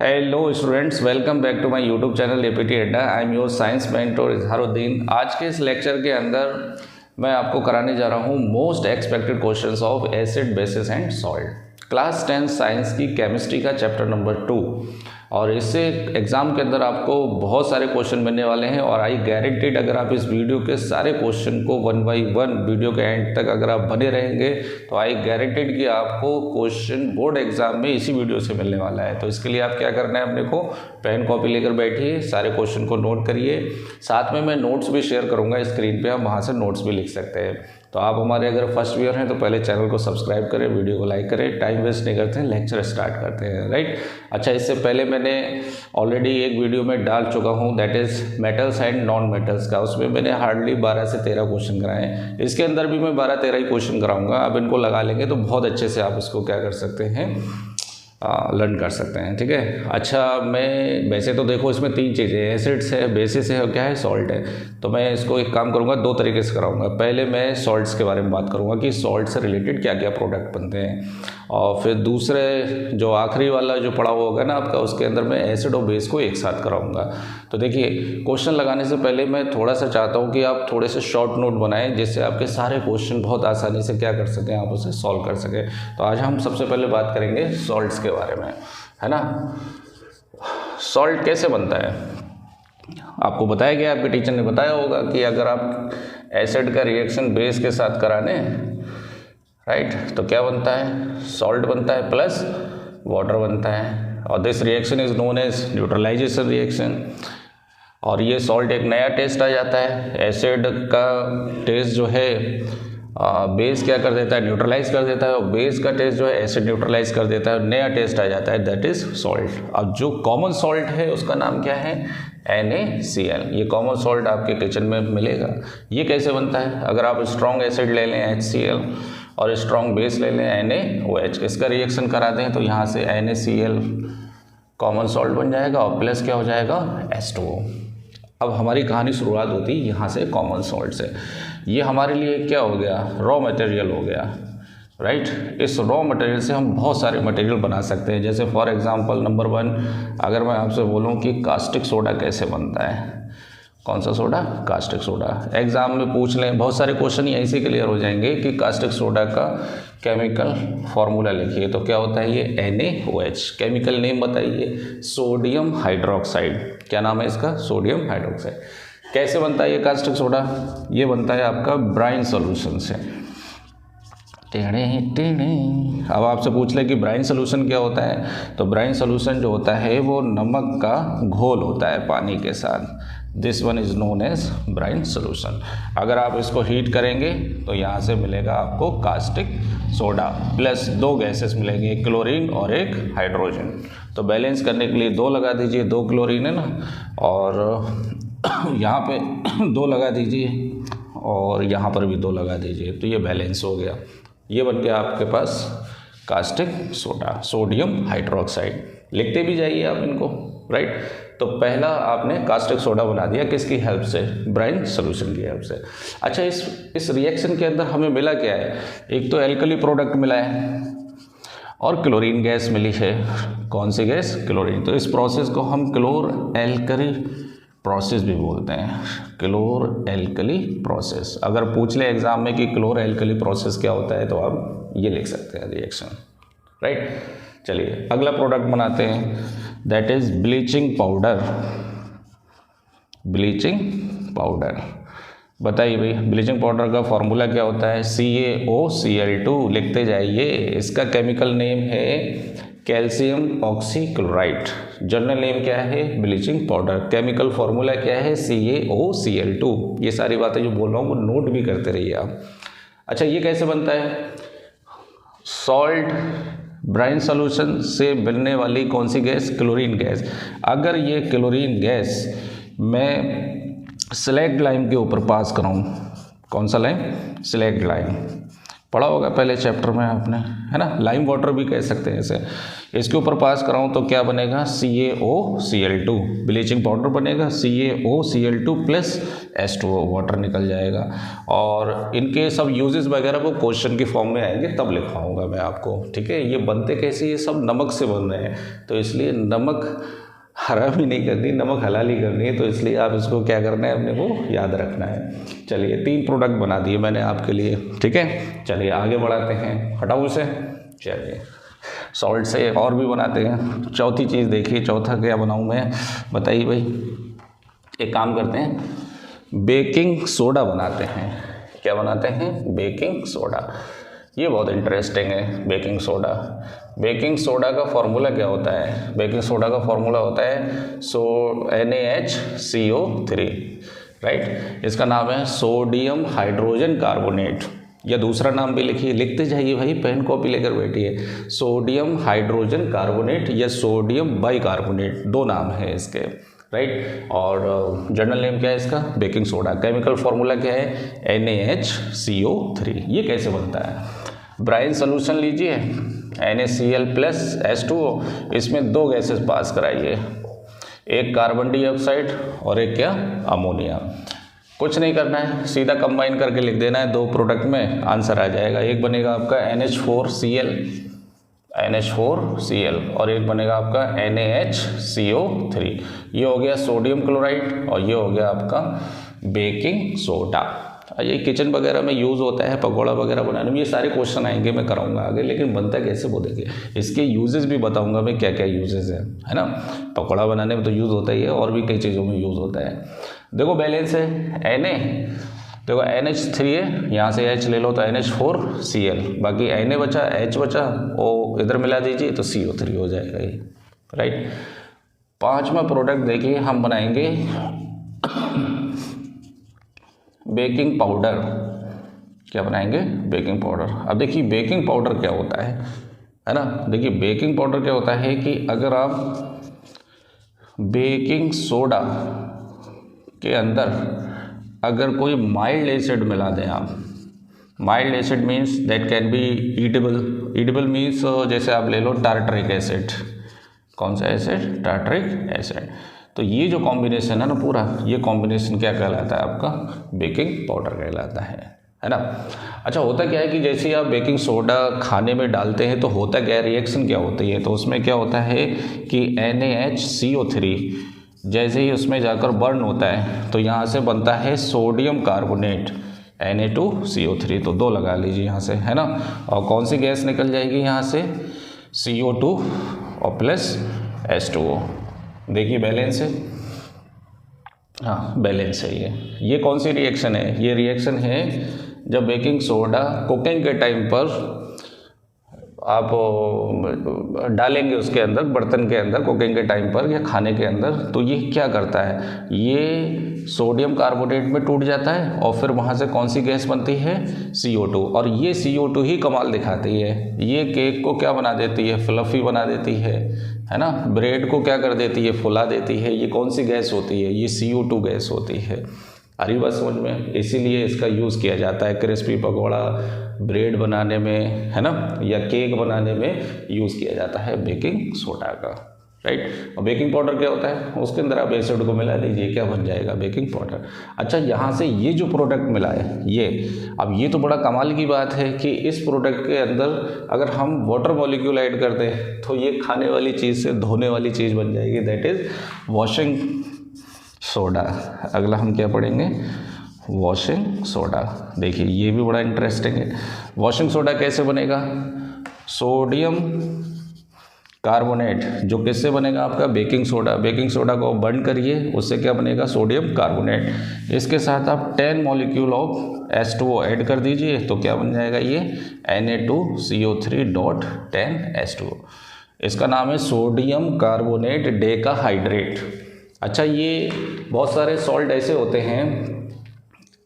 Hello students, welcome back to my YouTube channel APT Adda. I am your science mentor Izharuddin. आज के इस lecture के अंदर मैं आपको कराने जा रहा हूँ most expected questions of acid basis and salt, class 10 science की केमिस्ट्री का चैप्टर नंबर 2। और इससे एग्ज़ाम के अंदर आपको बहुत सारे क्वेश्चन मिलने वाले हैं और आई गारंटीड अगर आप इस वीडियो के सारे क्वेश्चन को 1 बाय 1 वीडियो के एंड तक अगर आप बने रहेंगे तो आई गारंटीड कि आपको क्वेश्चन बोर्ड एग्जाम में इसी वीडियो से मिलने वाला है। तो इसके लिए आप क्या करना है, अपने को पेन कॉपी लेकर बैठिए, सारे क्वेश्चन को नोट करिए। साथ में मैं नोट्स भी शेयर करूँगा स्क्रीन पर, आप वहाँ से नोट्स भी लिख सकते हैं। तो आप हमारे अगर फर्स्ट व्यूअर हैं तो पहले चैनल को सब्सक्राइब करें, वीडियो को लाइक करें। टाइम वेस्ट नहीं करते हैं, लेक्चर स्टार्ट करते हैं। राइट। अच्छा, इससे पहले मैंने ऑलरेडी एक वीडियो में डाल चुका हूँ, that is metals and non metals का। उसमें मैंने हार्डली 12 से 13 क्वेश्चन कराए हैं। इसके अंदर भी मैं 12-13 ही क्वेश्चन कराऊंगा। अब इनको लगा लेंगे तो बहुत अच्छे से आप इसको क्या कर सकते हैं, लर्न कर सकते हैं। ठीक है। अच्छा, मैं वैसे तो देखो इसमें 3 चीज़ें, एसिड्स है, बेसिस है और क्या है, सॉल्ट है। तो मैं इसको एक काम करूँगा, 2 तरीके से कराऊंगा। पहले मैं सॉल्ट्स के बारे में बात करूँगा कि सॉल्ट से रिलेटेड क्या क्या प्रोडक्ट बनते हैं, और फिर दूसरे जो आखिरी वाला जो पड़ा हुआ होगा ना आपका, उसके अंदर मैं एसिड और बेस को एक साथ कराऊंगा। तो देखिए, क्वेश्चन लगाने से पहले मैं थोड़ा सा चाहता हूँ कि आप थोड़े से शॉर्ट नोट बनाएं, जिससे आपके सारे क्वेश्चन बहुत आसानी से क्या कर सकें, आप उसे सॉल्व कर सकें। तो आज हम सबसे पहले बात करेंगे सॉल्ट्स के बारे में, है ना। सॉल्ट कैसे बनता है आपको बताया गया, आपके टीचर ने बताया होगा कि अगर आप एसिड का रिएक्शन बेस के साथ कराने, राइट, तो क्या बनता है, सॉल्ट बनता है प्लस वाटर बनता है। और this reaction is known as neutralisation reaction. और ये सॉल्ट एक नया टेस्ट आ जाता है। एसिड का टेस्ट जो है बेस क्या कर देता है, न्यूट्रलाइज कर देता है, और बेस का टेस्ट जो है एसिड न्यूट्रलाइज कर देता है, नया टेस्ट आ जाता है, दैट इज सॉल्ट। अब जो कॉमन सॉल्ट है उसका नाम क्या है, NaCl। ये कॉमन सॉल्ट आपके किचन में मिलेगा। ये कैसे बनता है, अगर आप स्ट्रॉन्ग एसिड ले लें HCl और स्ट्रॉन्ग बेस ले लें NaOH, इसका रिएक्शन करा दें तो यहाँ से NaCl कॉमन सॉल्ट बन जाएगा और प्लस क्या हो जाएगा, H2O। अब हमारी कहानी शुरुआत होती है यहाँ से कॉमन सॉल्ट से। ये हमारे लिए क्या हो गया, रॉ मटेरियल हो गया, राइट। इस रॉ मटेरियल से हम बहुत सारे मटेरियल बना सकते हैं। जैसे फॉर एग्जांपल नंबर 1, अगर मैं आपसे बोलूँ कि कास्टिक सोडा कैसे बनता है, कौन सा सोडा, कास्टिक सोडा। एग्जाम में पूछ लें, बहुत सारे क्वेश्चन यहीं से क्लियर हो जाएंगे कि कास्टिक सोडा का केमिकल फार्मूला लिखिए, तो क्या होता है ये NaOH। केमिकल नेम बताइए, सोडियम हाइड्रोक्साइड। क्या नाम है इसका, सोडियम हाइड्रोक्साइड। कैसे बनता है ये कास्टिक सोडा, ये बनता है आपका ब्राइन सोल्यूशन से। टेढ़े टेढ़े। अब आपसे पूछ ले कि ब्राइन सोल्यूशन क्या होता है, तो ब्राइन सोल्यूशन जो होता है वो नमक का घोल होता है पानी के साथ। This one is known as brine solution. अगर आप इसको हीट करेंगे तो यहाँ से मिलेगा आपको कास्टिक सोडा, प्लस 2 गैसेस मिलेंगे, एक क्लोरीन और एक हाइड्रोजन। तो बैलेंस करने के लिए 2 लगा दीजिए, 2 क्लोरीन है ना, और यहाँ पे 2 लगा दीजिए और यहाँ पर भी 2 लगा दीजिए, तो ये बैलेंस हो गया। ये बन गया आपके पास कास्टिक सोडा, सोडियम हाइड्रोक्साइड। लिखते भी जाइए आप इनको, राइट। तो पहला आपने कास्टिक सोडा बना दिया, किसकी हेल्प से, ब्राइन सोल्यूशन की हेल्प से। अच्छा, इस रिएक्शन के अंदर हमें मिला क्या है, एक तो एल्कली प्रोडक्ट मिला है और क्लोरीन गैस मिली है। कौन सी गैस, क्लोरीन। तो इस प्रोसेस को हम क्लोर एल्कली प्रोसेस भी बोलते हैं, क्लोर एल्कली प्रोसेस। अगर पूछ ले एग्जाम में कि क्लोर एल्कली प्रोसेस क्या होता है तो आप ये लिख सकते हैं, रिएक्शन, राइट। चलिए अगला प्रोडक्ट बनाते हैं, that is bleaching powder. Bleaching powder बताइए भाई, ब्लीचिंग पाउडर का फॉर्मूला क्या होता है, CaOCl2। लिखते जाइए। इसका केमिकल नेम है कैल्शियम ऑक्सीक्लोराइड। जनरल नेम क्या है, ब्लीचिंग पाउडर। केमिकल फॉर्मूला क्या है, CaOCl2। ये सारी बातें जो बोल रहा हूँ वो नोट भी करते रहिए आप। अच्छा, ये कैसे बनता है, सॉल्ट ब्राइन सोल्यूशन से बनने वाली कौन सी गैस, क्लोरीन गैस। अगर ये क्लोरीन गैस मैं स्लैग लाइम के ऊपर पास कराऊँ, कौन सा लाइम, स्लैग लाइम, पढ़ा होगा पहले चैप्टर में आपने, है ना। लाइम वाटर भी कह सकते हैं इसे। इसके ऊपर पास कराऊँ तो क्या बनेगा, CaOCl2, ब्लीचिंग पाउडर बनेगा CaOCl2 प्लस H2O, वाटर निकल जाएगा। और इनके सब यूजेस वगैरह वो क्वेश्चन की फॉर्म में आएंगे तब लिखवाऊंगा मैं आपको, ठीक है। ये बनते कैसे, ये सब नमक से बन रहे हैं, तो इसलिए नमक हराम ही नहीं करनी, नमक हलाल ही करनी है, तो इसलिए आप इसको क्या करना है, अपने को याद रखना है। चलिए 3 प्रोडक्ट बना दिए मैंने आपके लिए, ठीक है। चलिए आगे बढ़ाते हैं, हटाओ इसे। चलिए सॉल्ट से और भी बनाते हैं। चौथी चीज़ देखिए, चौथा क्या बनाऊँ मैं, बताइए भाई। एक काम करते हैं, बेकिंग सोडा बनाते हैं। क्या बनाते हैं, बेकिंग सोडा। ये बहुत इंटरेस्टिंग है, बेकिंग सोडा। बेकिंग सोडा का फॉर्मूला क्या होता है, बेकिंग सोडा का फॉर्मूला होता है NaHCO3, राइट। इसका नाम है सोडियम हाइड्रोजन कार्बोनेट, या दूसरा नाम भी लिखिए, लिखते जाइए भाई, पेन कॉपी लेकर बैठिए। सोडियम हाइड्रोजन कार्बोनेट या सोडियम बाइकार्बोनेट, 2 नाम है इसके, राइट। और जर्नल नेम क्या है इसका, बेकिंग सोडा। केमिकल फार्मूला क्या है, NaHCO3। ये कैसे बनता है, ब्राइन सोल्यूशन लीजिए, NaCl प्लस H2O, इसमें 2 गैसेस पास कराइए, एक कार्बन डाइऑक्साइड और एक क्या, अमोनिया। कुछ नहीं करना है, सीधा कंबाइन करके लिख देना है, 2 प्रोडक्ट में आंसर आ जाएगा। एक बनेगा आपका NH4Cl और एक बनेगा आपका NaHCO3। ये हो गया सोडियम क्लोराइड और ये हो गया आपका बेकिंग सोडा। ये किचन वगैरह में यूज़ होता है, पकौड़ा वगैरह बनाने में। ये सारे क्वेश्चन आएंगे, मैं कराऊंगा आगे, लेकिन बनता कैसे वो देखिए। इसके यूजेस भी बताऊंगा मैं, क्या क्या यूजेस है ना। पकौड़ा बनाने में तो यूज़ होता ही है, और भी कई चीज़ों में यूज़ होता है। देखो बैलेंस है Na, देखो NH3 है, यहाँ से H ले लो तो NH4Cl, बाकी Na बचा, H बचा, O इधर मिला दीजिए तो CO3 हो जाएगा ये, राइट। 5वां प्रोडक्ट देखिए, हम बनाएंगे बेकिंग पाउडर। क्या बनाएंगे, बेकिंग पाउडर। अब देखिए बेकिंग पाउडर क्या होता है ना। देखिए बेकिंग पाउडर क्या होता है कि अगर आप बेकिंग सोडा के अंदर अगर कोई माइल्ड एसिड मिला दें आप, mild acid means that can be eatable. Eatable means जैसे आप ले लो टार्टरिक एसिड। कौन सा एसिड, टार्टरिक एसिड। तो ये जो कॉम्बिनेशन है ना पूरा, ये कॉम्बिनेशन क्या कहलाता है आपका, बेकिंग पाउडर कहलाता है ना। अच्छा होता क्या है कि जैसे आप बेकिंग सोडा खाने में डालते हैं तो होता क्या है, रिएक्शन क्या होती है, तो उसमें क्या होता है कि NaHCO3 जैसे ही उसमें जाकर बर्न होता है तो यहाँ से बनता है सोडियम कार्बोनेट Na2CO3, तो 2 लगा लीजिए यहाँ से, है ना। और कौन सी गैस निकल जाएगी यहाँ से, CO2 और प्लस H2O। देखिए बैलेंस है, हाँ बैलेंस है ये कौन सी रिएक्शन है, ये रिएक्शन है जब बेकिंग सोडा कुकिंग के टाइम पर आप डालेंगे उसके अंदर, बर्तन के अंदर, कुकिंग के टाइम पर या खाने के अंदर, तो ये क्या करता है, ये सोडियम कार्बोनेट में टूट जाता है और फिर वहाँ से कौन सी गैस बनती है, CO2। और ये CO2 ही कमाल दिखाती है, ये केक को क्या बना देती है, फ्लफी बना देती है ना। ब्रेड को क्या कर देती है, फुला देती है। ये कौन सी गैस होती है, ये CO2 गैस होती है। अरे बस समझ में, इसीलिए इसका यूज़ किया जाता है क्रिस्पी पकौड़ा, ब्रेड बनाने में, है ना, या केक बनाने में यूज़ किया जाता है बेकिंग सोडा का, राइट। और बेकिंग पाउडर क्या होता है, उसके अंदर आप एसिड को मिला दीजिए, क्या बन जाएगा, बेकिंग पाउडर। अच्छा यहाँ से ये जो प्रोडक्ट मिला है ये, अब ये तो बड़ा कमाल की बात है कि इस प्रोडक्ट के अंदर अगर हम वाटर मॉलिक्यूल ऐड कर दें तो ये खाने वाली चीज़ से धोने वाली चीज़ बन जाएगी, दैट इज़ वॉशिंग सोडा। अगला हम क्या पढ़ेंगे, वॉशिंग सोडा। देखिए ये भी बड़ा इंटरेस्टिंग है। वॉशिंग सोडा कैसे बनेगा, सोडियम कार्बोनेट, जो किससे बनेगा आपका, बेकिंग सोडा। बेकिंग सोडा को बर्न करिए, उससे क्या बनेगा, सोडियम कार्बोनेट। इसके साथ आप 10 मॉलिक्यूल ऑफ H2O ऐड कर दीजिए तो क्या बन जाएगा, ये Na2CO3.10H2O। इसका नाम है सोडियम कार्बोनेट डेकाहाइड्रेट। अच्छा ये बहुत सारे सॉल्ट ऐसे होते हैं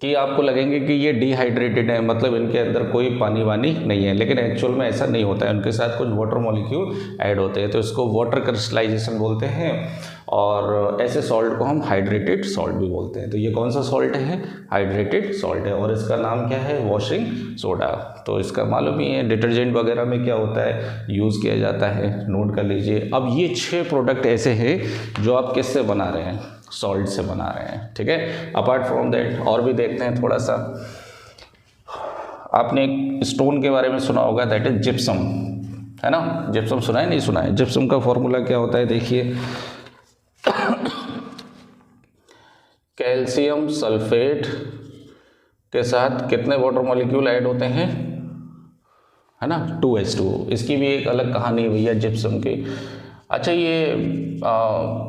कि आपको लगेंगे कि ये डिहाइड्रेटेड है, मतलब इनके अंदर कोई पानी वानी नहीं है, लेकिन एक्चुअल में ऐसा नहीं होता है, उनके साथ कुछ वाटर मॉलिक्यूल ऐड होते हैं, तो इसको वाटर क्रिस्टलाइजेशन बोलते हैं। और ऐसे सॉल्ट को हम हाइड्रेटेड सॉल्ट भी बोलते हैं। तो ये कौन सा सॉल्ट है? हाइड्रेटेड सॉल्ट है, और इसका नाम क्या है? Washing soda. तो इसका मालूम ही है, डिटर्जेंट वगैरह में क्या होता है, यूज़ किया जाता है, नोट कर लीजिए। अब ये 6 प्रोडक्ट ऐसे हैं जो आप किससे बना रहे हैं? सॉल्ट से बना रहे हैं, ठीक है। अपार्ट फ्रॉम दैट और भी देखते हैं थोड़ा सा। आपने एक स्टोन के बारे में सुना होगा, दैट इज जिप्सम, है ना? जिप्सम सुना है? नहीं सुना है? जिप्सम का फॉर्मूला क्या होता है, देखिए। कैल्शियम सल्फेट के साथ कितने वाटर मॉलिक्यूल ऐड होते हैं, है ना? 2H2O। इसकी भी एक अलग कहानी है भैया जिप्सम की। अच्छा, ये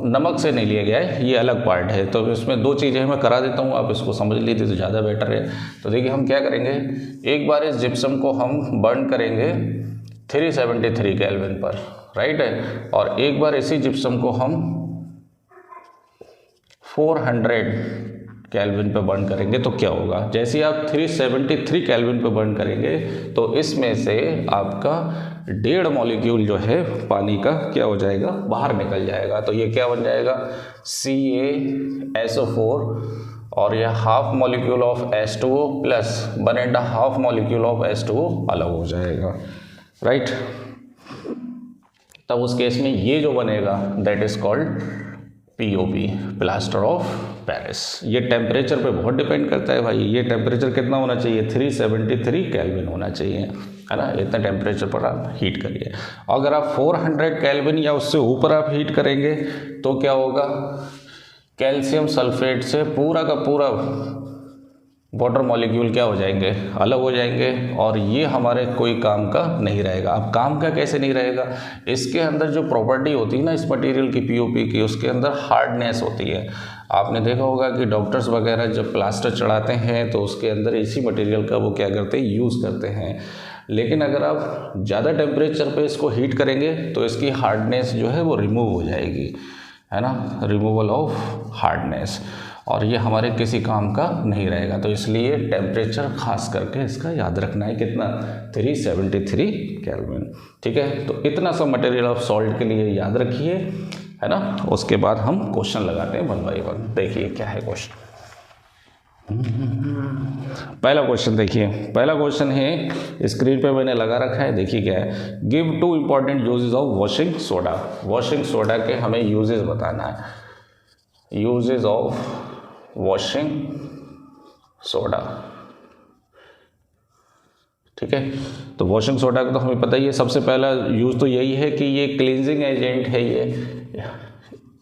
नमक से नहीं लिया गया है, ये अलग पार्ट है। तो इसमें 2 चीज़ें मैं करा देता हूँ, आप इसको समझ लीजिए तो ज़्यादा बेटर है। तो देखिए हम क्या करेंगे, एक बार इस जिप्सम को हम बर्न करेंगे 373 केल्विन पर, राइट है। और एक बार इसी जिप्सम को हम 400 केल्विन पे बर्न करेंगे तो क्या होगा। जैसे आप 373 केल्विन पे बर्न करेंगे तो इसमें से आपका 1.5 मॉलिक्यूल जो है पानी का क्या हो जाएगा, बाहर निकल जाएगा। तो ये क्या बन जाएगा, CaSO4, और यह half molecule of H2O plus 1.5 molecule of H2O अलग हो जाएगा, राइट। तब उस केस में ये जो बनेगा that is called POP, plaster of Paris. ये टेम्परेचर पे बहुत डिपेंड करता है भाई। ये टेम्परेचर कितना होना चाहिए, 373 केल्विन होना चाहिए, है ना। इतना टेम्परेचर पर आप हीट करिए। अगर आप 400 केल्विन या उससे ऊपर आप हीट करेंगे तो क्या होगा, कैल्शियम सल्फेट से पूरा का पूरा वाटर मॉलिक्यूल क्या हो जाएंगे, अलग हो जाएंगे, और ये हमारे कोई काम का नहीं रहेगा। अब काम का कैसे नहीं रहेगा, इसके अंदर जो प्रॉपर्टी होती है ना इस मटेरियल की, POP की, उसके अंदर हार्डनेस होती है। आपने देखा होगा कि डॉक्टर्स वगैरह जब प्लास्टर चढ़ाते हैं तो उसके अंदर इसी मटेरियल का वो क्या करते हैं, यूज़ करते हैं। लेकिन अगर आप ज़्यादा टेम्परेचर पे इसको हीट करेंगे तो इसकी हार्डनेस जो है वो रिमूव हो जाएगी, है ना, रिमूवल ऑफ हार्डनेस, और ये हमारे किसी काम का नहीं रहेगा। तो इसलिए टेम्परेचर खास करके इसका याद रखना है, कितना, 373 केल्विन, ठीक है। तो इतना सा मटेरियल ऑफ सॉल्ट के लिए याद रखिए, है ना। उसके बाद हम क्वेश्चन लगाते हैं 1 बाय 1। देखिए क्या है क्वेश्चन। पहला क्वेश्चन देखिए, पहला क्वेश्चन है स्क्रीन पे मैंने लगा रखा है, देखिए क्या है। Give 2 important uses of washing soda. Washing soda के हमें यूजेस बताना है, यूजेस ऑफ वॉशिंग सोडा, ठीक है। तो वॉशिंग सोडा का तो हमें पता ही है, सबसे पहला यूज तो यही है कि ये क्लींजिंग एजेंट है, ये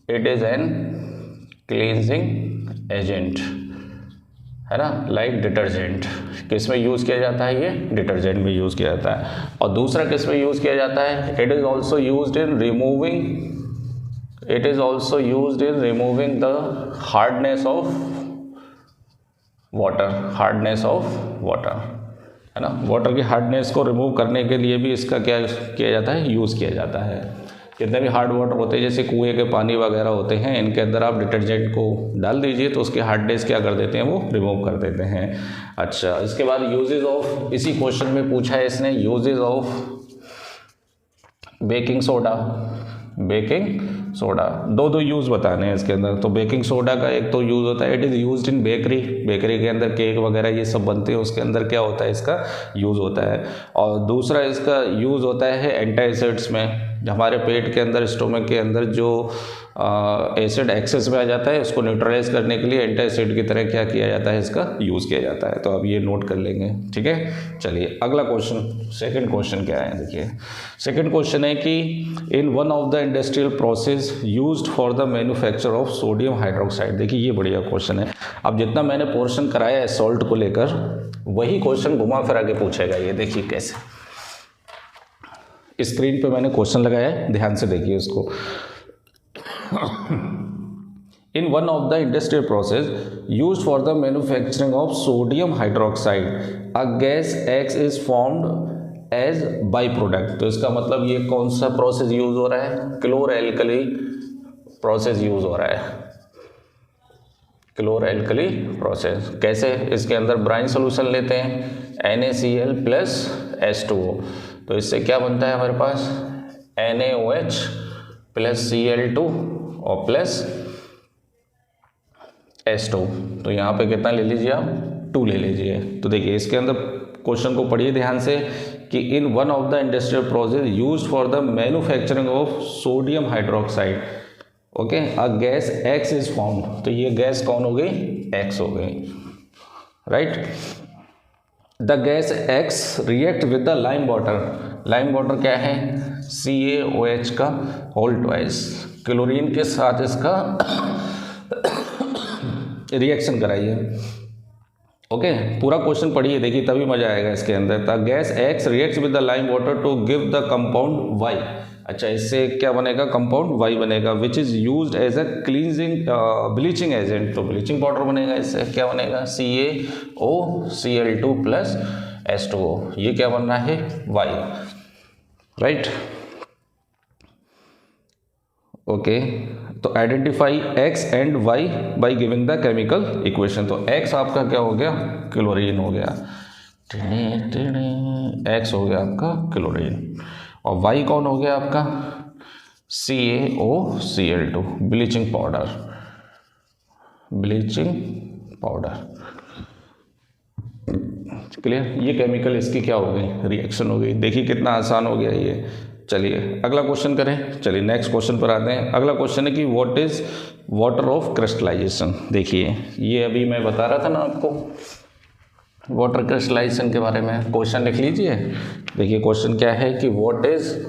it is an cleansing agent, है ना, लाइक डिटर्जेंट। किस में यूज़ किया जाता है, ये डिटर्जेंट में यूज़ किया जाता है। और दूसरा किस में यूज़ किया जाता है, it is also used in removing, it is also used in removing the hardness of water, hardness of water, है ना। वाटर की हार्डनेस को रिमूव करने के लिए भी इसका क्या किया जाता है, यूज़ किया जाता है। जितने भी हार्ड वाटर होते हैं जैसे कुएं के पानी वगैरह होते हैं, इनके अंदर आप डिटर्जेंट को डाल दीजिए तो उसकी हार्डनेस क्या कर देते हैं, वो रिमूव कर देते हैं। अच्छा, इसके बाद यूजेज ऑफ, इसी क्वेश्चन में पूछा है इसने, uses of baking soda. Baking soda दो यूज़ बताने हैं इसके अंदर। तो बेकिंग सोडा का एक तो यूज़ होता है, it is used in bakery, bakery के अंदर केक वगैरह ये सब बनते हैं, उसके अंदर क्या होता है, इसका यूज़ होता है। और दूसरा इसका यूज़ होता है एंटासिड्स में। हमारे पेट के अंदर, स्टोमक के अंदर जो एसिड एक्सेस में आ जाता है उसको न्यूट्रलाइज करने के लिए एंटासिड की तरह क्या किया जाता है, इसका यूज़ किया जाता है। तो अब ये नोट कर लेंगे, ठीक है। चलिए अगला क्वेश्चन, सेकंड क्वेश्चन क्या है, देखिए। सेकंड क्वेश्चन है कि in one of the industrial process used for the manufacture of sodium hydroxide. देखिए ये बढ़िया क्वेश्चन है। अब जितना मैंने पोर्शन कराया है सॉल्ट को लेकर, वही क्वेश्चन घुमा फिरा के पूछेगा। ये देखिए कैसे, स्क्रीन पे मैंने क्वेश्चन लगाया है, ध्यान से देखिए उसको। In one of the industrial process used for the manufacturing of sodium hydroxide, a gas X is formed as byproduct। तो इसका मतलब ये कौन सा प्रोसेस यूज हो रहा है, क्लोर एल्कली प्रोसेस यूज हो रहा है। क्लोर एल्कली प्रोसेस। कैसे? इसके अंदर ब्राइन सोल्यूशन लेते हैं NaCl प्लस H2O, तो इससे क्या बनता है हमारे पास NaOH प्लस Cl2 और प्लस H2। तो यहाँ पे कितना ले लीजिए आप 2 ले लीजिए। तो देखिए इसके अंदर क्वेश्चन को पढ़िए ध्यान से कि in one of the industrial process used for the manufacturing of sodium hydroxide okay a gas X is found. तो ये गैस कौन हो गई? X हो गई, right. The gas X react with the lime water. Lime water क्या है? CaOH का होल ट्वाइस। क्लोरीन के साथ इसका रिएक्शन कराइए। ओके पूरा क्वेश्चन पढ़िए, देखिए तभी मजा आएगा इसके अंदर। The gas X reacts with the lime water to give the compound Y। अच्छा इससे क्या बनेगा? कंपाउंड Y बनेगा which is used as a cleansing bleaching agent. तो ब्लीचिंग पाउडर बनेगा। इससे क्या बनेगा? CaOCl2 plus H2O। ये क्या बनना है? Y, right. ओके तो identify X and Y by giving the chemical equation. तो X आपका क्या हो गया? क्लोरीन हो गया, X हो गया आपका क्लोरीन, और Y कौन हो गया आपका? CaOCl2 bleaching powder. Bleaching powder clear? ये केमिकल इसकी क्या हो गई? रिएक्शन हो गई। देखिए कितना आसान हो गया ये। चलिए अगला क्वेश्चन करें। चलिए नेक्स्ट क्वेश्चन पर आते हैं। अगला क्वेश्चन है कि what is water of crystallisation. देखिए ये अभी मैं बता रहा था ना आपको वाटर क्रिस्टलाइजेशन के बारे में। क्वेश्चन लिख लीजिए। देखिए क्वेश्चन क्या है कि what is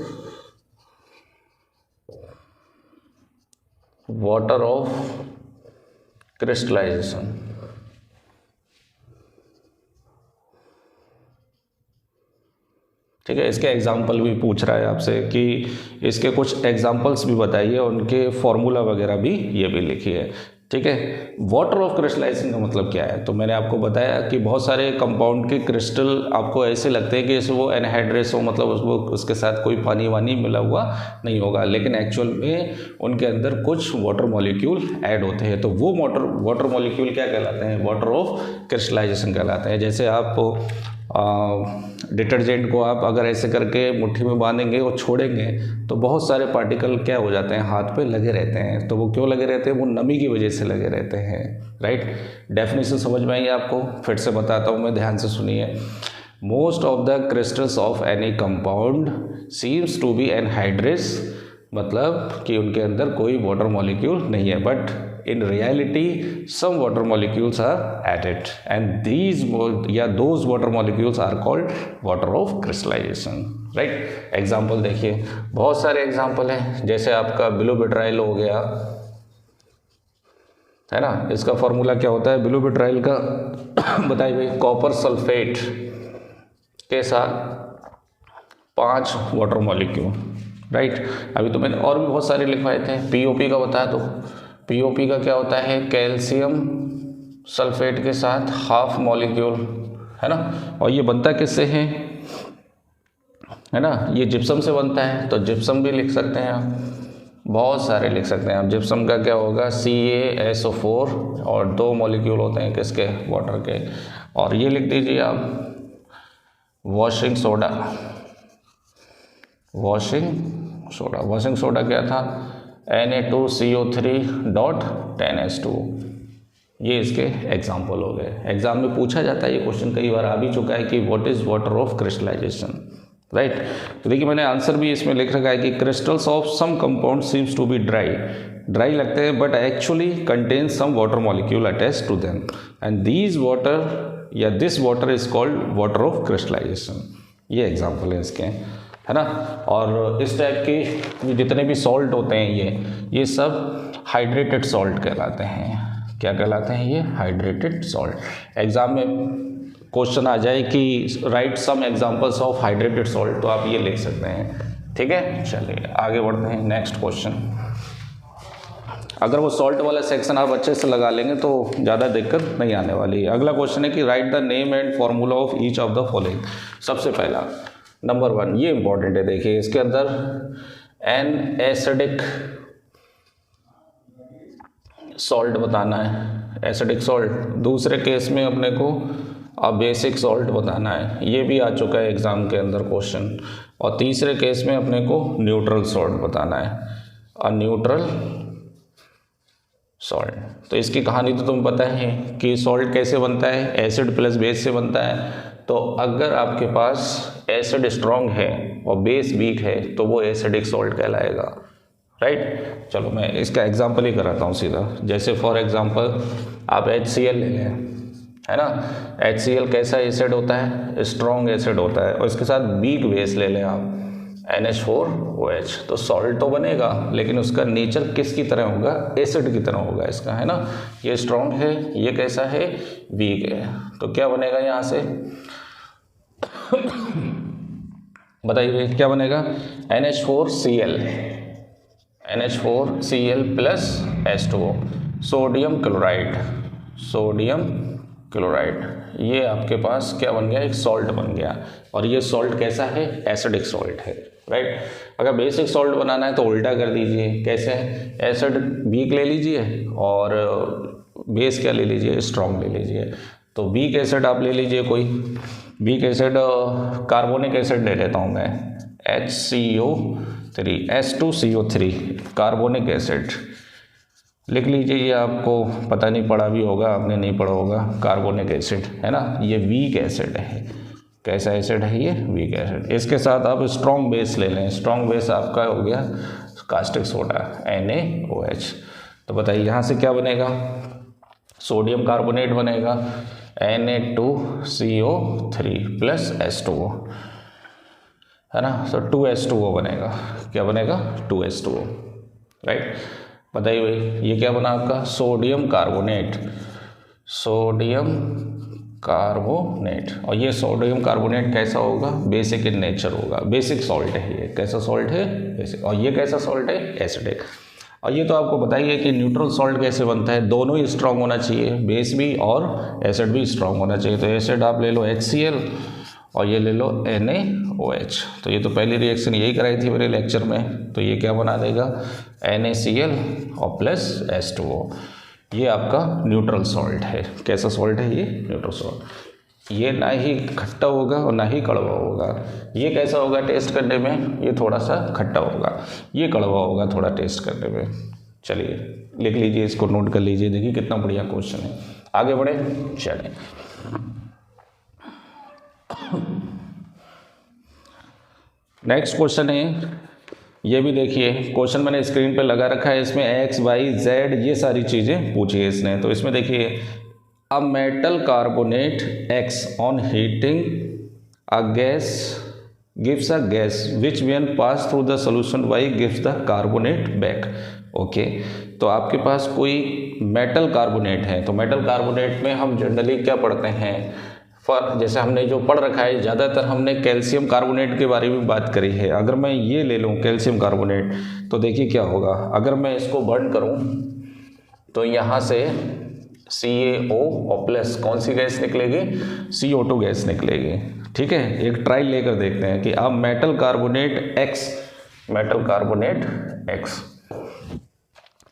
water of crystallisation. ठीक है, इसके एग्जाम्पल भी पूछ रहा है आपसे कि इसके कुछ एग्जाम्पल्स भी बताइए, उनके फॉर्मूला वगैरह भी ये भी लिखिए। ठीक है, वाटर ऑफ क्रिस्टलाइजेशन का मतलब क्या है? तो मैंने आपको बताया कि बहुत सारे कंपाउंड के क्रिस्टल आपको ऐसे लगते हैं कि जैसे वो एनहाइड्रस हो, मतलब उसके साथ कोई पानी वानी मिला हुआ नहीं होगा, लेकिन एक्चुअल में उनके अंदर कुछ वाटर मॉलिक्यूल ऐड होते हैं। तो वो वाटर मॉलिक्यूल क्या कहलाते हैं? वाटर ऑफ क्रिस्टलाइजेशन कहलाते हैं। जैसे आप डिटर्जेंट को आप अगर ऐसे करके मुट्ठी में बांधेंगे और छोड़ेंगे तो बहुत सारे पार्टिकल क्या हो जाते हैं? हाथ पे लगे रहते हैं। तो वो क्यों लगे रहते हैं? वो नमी की वजह से लगे रहते हैं, राइट। डेफिनेशन समझ में आई आपको? फिर से बताता हूँ मैं, ध्यान से सुनिए। Most of the crystals of any compound seems to be anhydrous, मतलब कि उनके अंदर कोई वाटर मॉलिक्यूल नहीं है, but in reality some water molecules are added and those water molecules are called water of crystallization, right। Example देखिए, बहुत सारे एग्जाम्पल हैं। जैसे आपका बिलोबिट्राइल हो गया, है ना। इसका फॉर्मूला क्या होता है? बिलोबिट्राइल का बताइए भाई। कॉपर सल्फेट के साथ 5 वाटर मॉलिक्यूल, राइट। अभी तो मैंने और भी बहुत सारे लिखवाए थे। POP का बताया, तो POP का क्या होता है? कैल्शियम सल्फेट के साथ हाफ मॉलिक्यूल, है ना। और ये बनता किससे है ना? ये जिप्सम से बनता है। तो जिप्सम भी लिख सकते हैं आप, बहुत सारे लिख सकते हैं आप। जिप्सम का क्या होगा? CaSO4 और 2 मॉलिक्यूल होते हैं किसके? वाटर के। और ये लिख दीजिए आप वॉशिंग सोडा। वॉशिंग सोडा क्या था? Na2CO3.10H2। ये इसके एग्जाम्पल हो गए। एग्जाम में पूछा जाता है ये क्वेश्चन, कई बार आ भी चुका है कि what is water of crystallisation, right. तो देखिए मैंने आंसर भी इसमें लिख रखा है कि crystals of some compound seems to be dry लगते हैं, but actually contain some water molecule attach to them and this water is called water of crystallisation. ये एग्जाम्पल है इसके, है ना। और इस टाइप के जितने भी सॉल्ट होते हैं ये सब हाइड्रेटेड सॉल्ट कहलाते हैं। क्या कहलाते हैं? ये हाइड्रेटेड सॉल्ट। एग्जाम में क्वेश्चन आ जाए कि write some examples of hydrated salt, तो आप ये लिख सकते हैं। ठीक है, चलिए आगे बढ़ते हैं। नेक्स्ट क्वेश्चन, अगर वो सॉल्ट वाला सेक्शन आप अच्छे से लगा लेंगे तो ज़्यादा दिक्कत नहीं आने वाली है। अगला क्वेश्चन है कि right the name and formula of each of the following. सबसे पहला नंबर 1, ये इंपॉर्टेंट है। देखिए इसके अंदर एन एसिडिक सॉल्ट बताना है, एसिडिक सॉल्ट। दूसरे केस में अपने को बेसिक सॉल्ट बताना है, ये भी आ चुका है एग्ज़ाम के अंदर क्वेश्चन। और तीसरे केस में अपने को न्यूट्रल सॉल्ट बताना है, न्यूट्रल सॉल्ट। तो इसकी कहानी तो तुम्हें पता है कि सॉल्ट कैसे बनता है, एसिड प्लस बेस से बनता है। तो अगर आपके पास एसिड स्ट्रॉन्ग है और बेस वीक है तो वो एसिडिक सॉल्ट कहलाएगा, राइट। चलो मैं इसका एग्जांपल ही कराता हूँ सीधा। जैसे फॉर एग्जांपल आप HCl ले लें, है ना। HCl कैसा एसिड होता है, स्ट्रॉन्ग एसिड होता है, और इसके साथ वीक बेस ले लें आप NH4OH, तो सॉल्ट तो बनेगा लेकिन उसका नेचर किसकी तरह होगा, एसिड की तरह होगा इसका, है ना। ये स्ट्रॉन्ग है, ये कैसा है, वीक है। तो क्या बनेगा यहाँ से बताइए क्या बनेगा, NH4Cl plus H2O, sodium chloride, sodium chloride. ये आपके पास क्या बन गया, एक सॉल्ट बन गया। और ये सॉल्ट कैसा है, एसिडिक सॉल्ट है, राइट। अगर बेसिक सॉल्ट बनाना है तो उल्टा कर दीजिए, कैसे है, एसिड वीक ले लीजिए और बेस क्या ले लीजिए, स्ट्रॉन्ग ले लीजिए। तो वीक एसिड आप ले लीजिए कोई वीक एसिड, कार्बोनिक एसिड ले लेता हूँ मैं, HCO3, H2CO3 कार्बोनिक एसिड लिख लीजिए। ये आपको पता नहीं पड़ा भी होगा, आपने नहीं पढ़ा होगा, कार्बोनिक एसिड, है ना। ये वीक एसिड है, कैसा एसिड है ये, वीक एसिड। इसके साथ आप स्ट्रॉन्ग बेस ले लें, स्ट्रॉन्ग बेस आपका हो गया कास्टिक सोडा, NaOH। तो बताइए यहाँ से क्या बनेगा, सोडियम कार्बोनेट बनेगा, Na2CO3 प्लस H2O, है ना। तो 2H2O बनेगा, क्या बनेगा, 2H2O, राइट। बताइए भाई ये क्या बना आपका, सोडियम कार्बोनेट, सोडियम कार्बोनेट। और ये सोडियम कार्बोनेट कैसा होगा, बेसिक इन नेचर होगा, बेसिक सॉल्ट है ये, कैसा सॉल्ट है, बेसिक। और ये कैसा सॉल्ट है, एसिडिक। और ये तो आपको बताइए कि न्यूट्रल सॉल्ट कैसे बनता है, दोनों ही स्ट्रांग होना चाहिए, बेस भी और एसिड भी स्ट्रांग होना चाहिए। तो एसिड आप ले लो HCl और ये ले लो NaOH। तो ये तो पहली रिएक्शन यही कराई थी मेरे लेक्चर में। तो ये क्या बना देगा, NaCl और प्लस H2O। ये आपका न्यूट्रल सॉल्ट है, कैसा सॉल्ट है ये, न्यूट्रल सॉल्ट। ये ना ही खट्टा होगा और ना ही कड़वा होगा। ये कैसा होगा टेस्ट करने में, ये थोड़ा सा खट्टा होगा, ये कड़वा होगा थोड़ा टेस्ट करने में। चलिए लिख लीजिए, इसको नोट कर लीजिए, देखिए कितना बढ़िया क्वेश्चन है। आगे बढ़े, चलें। नेक्स्ट क्वेश्चन है, ये भी देखिए क्वेश्चन मैंने स्क्रीन पे लगा रखा है, इसमें X, Y, Z ये सारी चीज़ें पूछी है इसने। तो इसमें देखिए, a metal carbonate X on heating a gas gives a gas which when pass through the solution Y gives the carbonate back। Okay, तो आपके पास कोई मेटल कार्बोनेट है। तो मेटल कार्बोनेट में हम जनरली क्या पढ़ते हैं, जैसे हमने जो पढ़ रखा है ज़्यादातर हमने कैल्शियम कार्बोनेट के बारे में बात करी है। अगर मैं ये ले लूँ कैल्शियम कार्बोनेट, तो देखिए क्या होगा, अगर मैं इसको बर्न करूँ तो यहाँ से CaO और प्लस कौन सी गैस निकलेगी, CO2 गैस निकलेगी। ठीक है, एक ट्रायल लेकर देखते हैं कि अब metal carbonate X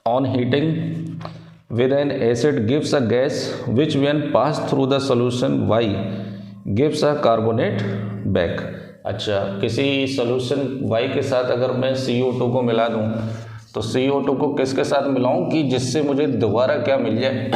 on heating with an acid gives a gas which when passed through the solution Y gives a carbonate back। अच्छा, किसी सॉल्यूशन Y के साथ अगर मैं CO2 को मिला दूं, तो CO2 को किसके साथ मिलाऊं कि जिससे मुझे दोबारा क्या मिल जाए,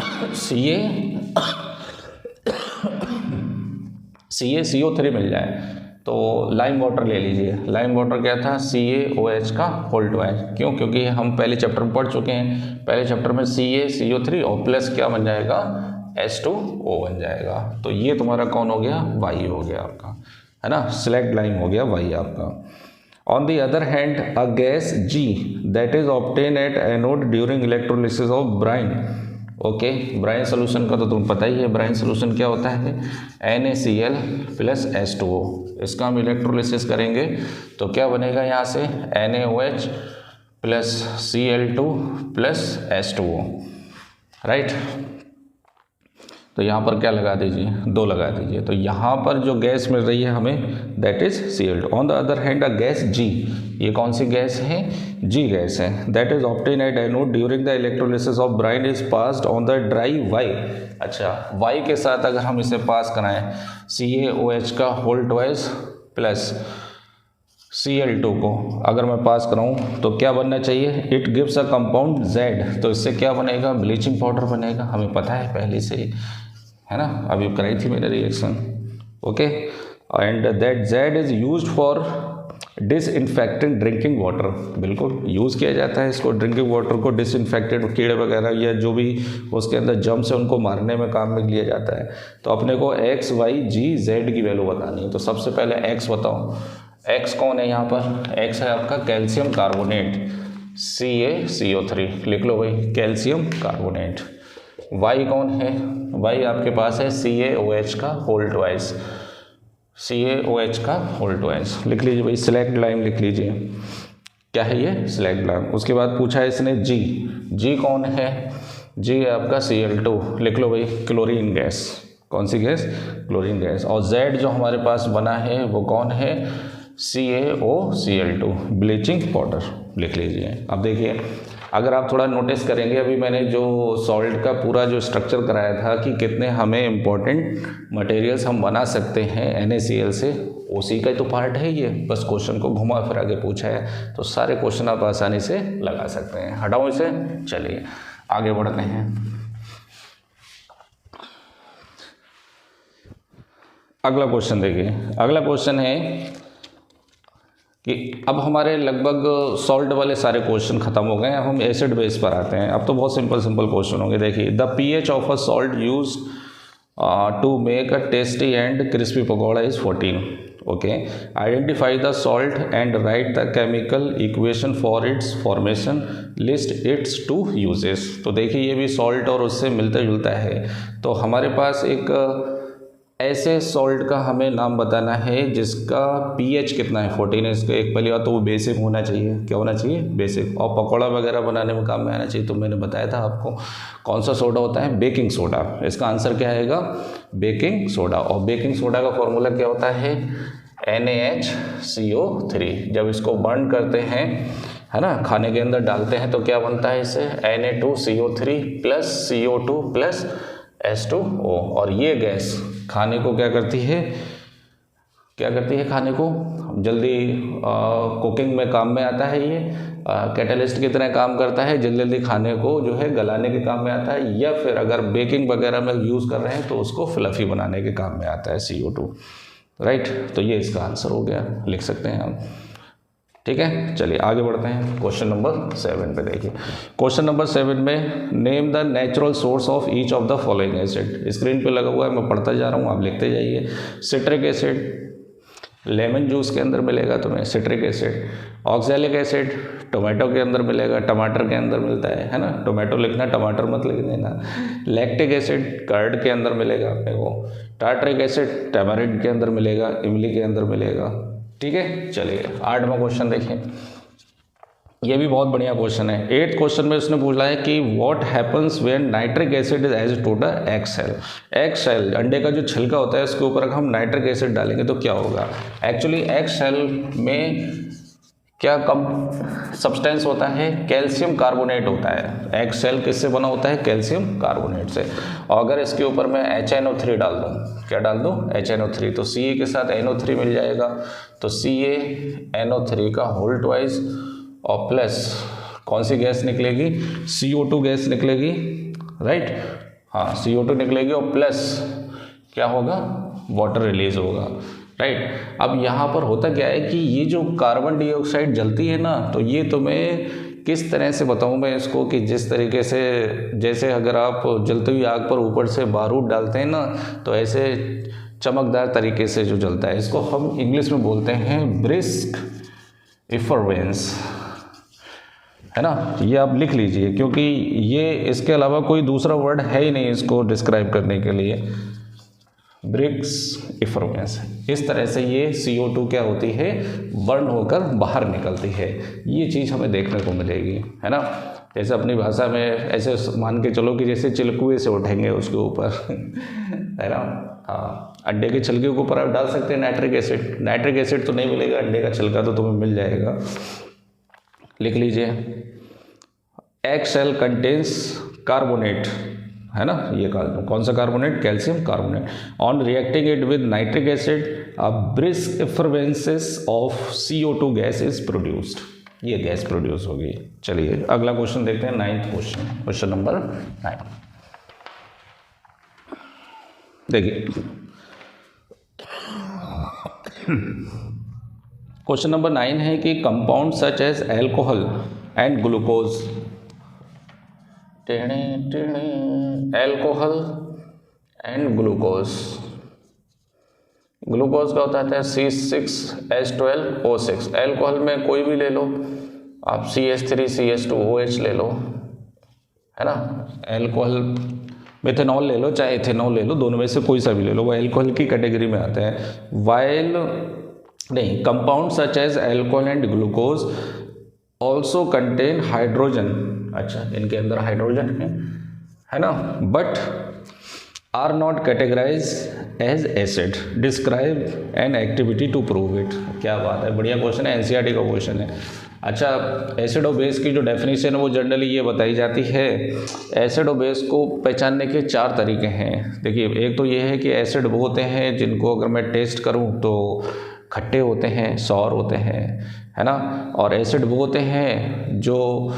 CO3 मिल जाए। तो लाइम वाटर ले लीजिए, लाइम वाटर क्या था, CaOH का होल ट्वाइस। क्यों, क्योंकि हम पहले चैप्टर में पढ़ चुके हैं, पहले चैप्टर में CaCO3 और प्लस क्या बन जाएगा, H2O बन जाएगा। तो ये तुम्हारा कौन हो गया, Y हो गया आपका, है ना, सिलेक्ट लाइम हो गया Y आपका। On the other hand a gas G that is obtain at anode during electrolysis of Bryan. Okay, brine solution का तो तुम्हें पता ही है, ब्राइन सोल्यूशन क्या होता है, NaCl प्लस H2O। इसका हम इलेक्ट्रोलिसिस करेंगे तो क्या बनेगा, यहाँ से NaOH plus Cl2 plus H2O, right. तो यहाँ पर क्या लगा दीजिए, 2 लगा दीजिए। तो यहाँ पर जो गैस मिल रही है हमें that is Cl2। On the other hand a gas G, ये कौन सी गैस है, G गैस है, that is obtain at anode during the electrolysis of Bryan is passed on the dry Y। अच्छा, Y के साथ अगर हम इसे पास कराएं CaOH का होल ट्वाइस प्लस Cl2 को अगर मैं पास कराऊं तो क्या बनना चाहिए, it gives a compound Z। तो इससे क्या बनेगा, ब्लीचिंग पाउडर बनेगा, हमें पता है पहले से ही, है ना, अभी कराई थी मैंने reaction. Okay, and that Z is used for disinfecting drinking water. बिल्कुल यूज़ किया जाता है इसको, ड्रिंकिंग वाटर को डिसइंफेक्टेड कीड़े वगैरह या जो भी उसके अंदर जम्स है उनको मारने में काम में लिया जाता है। तो अपने को X, Y, G, Z की वैल्यू बतानी है। तो सबसे पहले X बताओ, X कौन है यहाँ पर, X है आपका कैल्शियम कार्बोनेट CaCO3, लिख लो भाई कैल्शियम कार्बोनेट। Y कौन है, Y आपके पास है CaOH का होल ट्वाइस, CaOH का होल ट्वाइस लिख लीजिए भाई, स्लैक्ड लाइम लिख लीजिए, क्या है ये, स्लैक्ड लाइम। उसके बाद पूछा है इसने G कौन है, G है आपका Cl2, लिख लो भाई क्लोरीन गैस, कौन सी गैस, क्लोरीन गैस। और Z जो हमारे पास बना है वो कौन है, CaOCl2, ब्लीचिंग पाउडर लिख लीजिए। अब देखिए अगर आप थोड़ा नोटिस करेंगे, अभी मैंने जो सॉल्ट का पूरा जो स्ट्रक्चर कराया था कि कितने हमें इम्पोर्टेंट मटेरियल्स हम बना सकते हैं NaCl से, उसी का ही तो पार्ट है ये, बस क्वेश्चन को घुमा फिरा के पूछा है, तो सारे क्वेश्चन आप आसानी से लगा सकते हैं। हटाओ इसे, चलिए आगे बढ़ते हैं। अगला क्वेश्चन देखिए, अगला क्वेश्चन है कि अब हमारे लगभग सॉल्ट वाले सारे क्वेश्चन खत्म हो गए हैं, अब हम एसिड बेस पर आते हैं। अब तो बहुत सिंपल क्वेश्चन होंगे। देखिए, the pH of a salt use to make a tasty and crispy pakora is 14। Okay, identify the salt and write the chemical equation for its formation, list its 2 uses. तो देखिए ये भी सॉल्ट और उससे मिलता जुलता है। तो हमारे पास एक ऐसे सॉल्ट का हमें नाम बताना है जिसका pH कितना है, 14 है। इसका एक पहली बात तो वो बेसिक होना चाहिए, क्या होना चाहिए, बेसिक, और पकौड़ा वगैरह बनाने में काम में आना चाहिए। तो मैंने बताया था आपको कौन सा सोडा होता है, बेकिंग सोडा। इसका आंसर क्या आएगा, बेकिंग सोडा। और बेकिंग सोडा का फॉर्मूला क्या होता है, NaHCO3। जब इसको बर्न करते हैं, है ना, खाने के अंदर डालते हैं तो क्या बनता है इससे, Na2CO3 plus CO2 plus H2O। और ये गैस खाने को क्या करती है, खाने को जल्दी कुकिंग में काम में आता है। ये कैटलिस्ट की तरह काम करता है, जल्दी जल्दी खाने को जो है गलाने के काम में आता है, या फिर अगर बेकिंग वगैरह में यूज़ कर रहे हैं तो उसको फ्लफी बनाने के काम में आता है CO2, राइट। तो ये इसका आंसर हो गया, लिख सकते हैं हम, ठीक है। चलिए आगे बढ़ते हैं क्वेश्चन नंबर 7 पे। देखिए क्वेश्चन नंबर 7 में name the natural source of each of the following acid. Screen पे लगा हुआ है, मैं पढ़ता जा रहा हूँ, आप लिखते जाइए। सिट्रिक एसिड लेमन जूस के अंदर मिलेगा तुम्हें citric acid. Oxalic acid tomato के अंदर मिलेगा, टमाटर के अंदर मिलता है ना, टोमेटो लिखना, टमाटर मत लिख देना। लैक्टिक एसिड कर्ड के अंदर मिलेगा अपने को। टार्टरिक एसिड टैमारिंड के अंदर मिलेगा, इमली के अंदर मिलेगा, ठीक है। चलिए 8वां क्वेश्चन देखें, ये भी बहुत बढ़िया क्वेश्चन है। 8th क्वेश्चन में उसने पूछा है कि what happens when nitric acid is as to the egg shell. Egg shell, अंडे का जो छिलका होता है उसके ऊपर अगर हम नाइट्रिक एसिड डालेंगे तो क्या होगा। एक्चुअली एग सेल में क्या कम सब्सटेंस होता है, कैल्शियम कार्बोनेट होता है। एग सेल किससे बना होता है, कैल्शियम कार्बोनेट से। और अगर इसके ऊपर मैं HNO3 डाल दूँ, क्या डाल दूँ, HNO3, तो Ca के साथ NO3 मिल जाएगा, तो CaNO3 का होल ट्वाइस और प्लस कौन सी गैस निकलेगी, CO2 गैस निकलेगी, राइट, हाँ CO2 निकलेगी, और प्लस क्या होगा, वाटर रिलीज होगा, राइट। अब यहाँ पर होता क्या है कि ये जो कार्बन डाइऑक्साइड जलती है ना, तो ये तुम्हें किस तरह से बताऊँ मैं इसको, कि जिस तरीके से, जैसे अगर आप जलती हुई आग पर ऊपर से बारूद डालते हैं ना, तो ऐसे चमकदार तरीके से जो जलता है, इसको हम इंग्लिश में बोलते हैं ब्रिस्क इफरवेंस, है ना। ये आप लिख लीजिए, क्योंकि ये इसके अलावा कोई दूसरा वर्ड है ही नहीं इसको डिस्क्राइब करने के लिए, ब्रिस्क इफरवेंस। इस तरह से ये CO2 क्या होती है, बर्न होकर बाहर निकलती है, ये चीज़ हमें देखने को मिलेगी, है ना। जैसे अपनी भाषा में ऐसे मान के चलो कि जैसे चिलकुए से उठेंगे उसके ऊपर है ना। हाँ, अंडे के छिलके के ऊपर आप डाल सकते हैं नाइट्रिक एसिड। नाइट्रिक एसिड तो नहीं मिलेगा, अंडे का छिलका तो तुम्हें मिल जाएगा। लिख लीजिए, एग शेल कंटेन्स कार्बोनेट, है ना, ये कौन सा carbonate? Calcium carbonate. On reacting it with nitric acid a brisk effervescence of CO2 gas is produced. ये गैस प्रोड्यूस होगी। चलिए अगला क्वेश्चन देखते हैं, 9th क्वेश्चन, क्वेश्चन नंबर 9। देखिए क्वेश्चन नंबर 9 है कि compound such as alcohol and glucose, alcohol and glucose. Glucose का होता है C6H12O6। एल्कोहल में कोई भी ले लो आप, CH3CH2OH ले लो, है ना। एल्कोहल मिथेनॉल ले लो चाहे इथेनॉल ले लो, दोनों में से कोई सा भी ले लो, वो एल्कोहल की कैटेगरी में आते हैं। वाइल नहीं, compound such as alcohol and glucose also contain hydrogen. अच्छा, इनके अंदर हाइड्रोजन है ना, but are not categorise as acid. Describe an activity to prove it. क्या बात है, बढ़िया क्वेश्चन है, NCERT का क्वेश्चन है। अच्छा, एसिड और बेस की जो डेफिनेशन है वो जनरली ये बताई जाती है, एसिड और बेस को पहचानने के 4 तरीके हैं। देखिए, एक तो ये है कि एसिड वो होते हैं जिनको अगर मैं टेस्ट करूं तो खट्टे होते हैं, सौर होते हैं, है ना। और एसिड वो होते हैं जो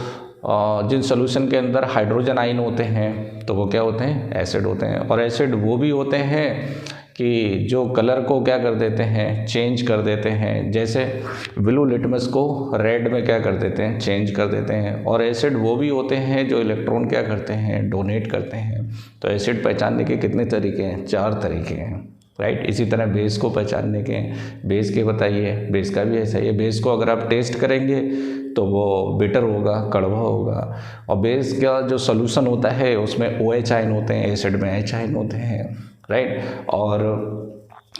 जिन सोल्यूशन के अंदर हाइड्रोजन आयन होते हैं तो वो क्या होते हैं? एसिड होते हैं। और एसिड वो भी होते हैं कि जो कलर को क्या कर देते हैं? चेंज कर देते हैं। जैसे ब्लू लिटमस को रेड में क्या कर देते हैं? चेंज कर देते हैं। और एसिड वो भी होते हैं जो इलेक्ट्रॉन क्या करते हैं? डोनेट करते हैं। तो एसिड पहचानने के कितने तरीके हैं? 4 तरीके हैं, राइट। इसी तरह बेस को पहचानने के, बेस के बताइए, बेस का भी ऐसा ही है। बेस को अगर आप टेस्ट करेंगे तो वो बिटर होगा, कड़वा होगा। और बेस का जो सोल्यूशन होता है उसमें OH आयन होते हैं, एसिड में H आयन होते हैं, राइट। और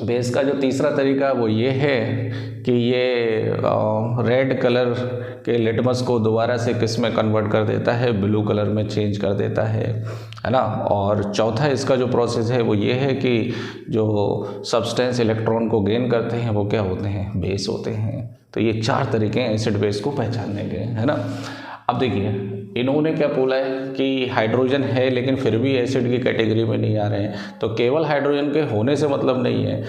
बेस का जो तीसरा तरीका वो ये है कि ये रेड कलर के लिटमस को दोबारा से किस में कन्वर्ट कर देता है? ब्लू कलर में चेंज कर देता है ना। और चौथा इसका जो प्रोसेस है वो ये है कि जो सब्सटेंस इलेक्ट्रॉन को गेन करते हैं वो क्या होते हैं? बेस होते हैं। तो ये 4 तरीके हैं एसिड बेस को पहचानने के, है ना। अब देखिए, इन्होंने क्या बोला है कि हाइड्रोजन है लेकिन फिर भी एसिड की कैटेगरी में नहीं आ रहे हैं। तो केवल हाइड्रोजन के होने से मतलब नहीं है।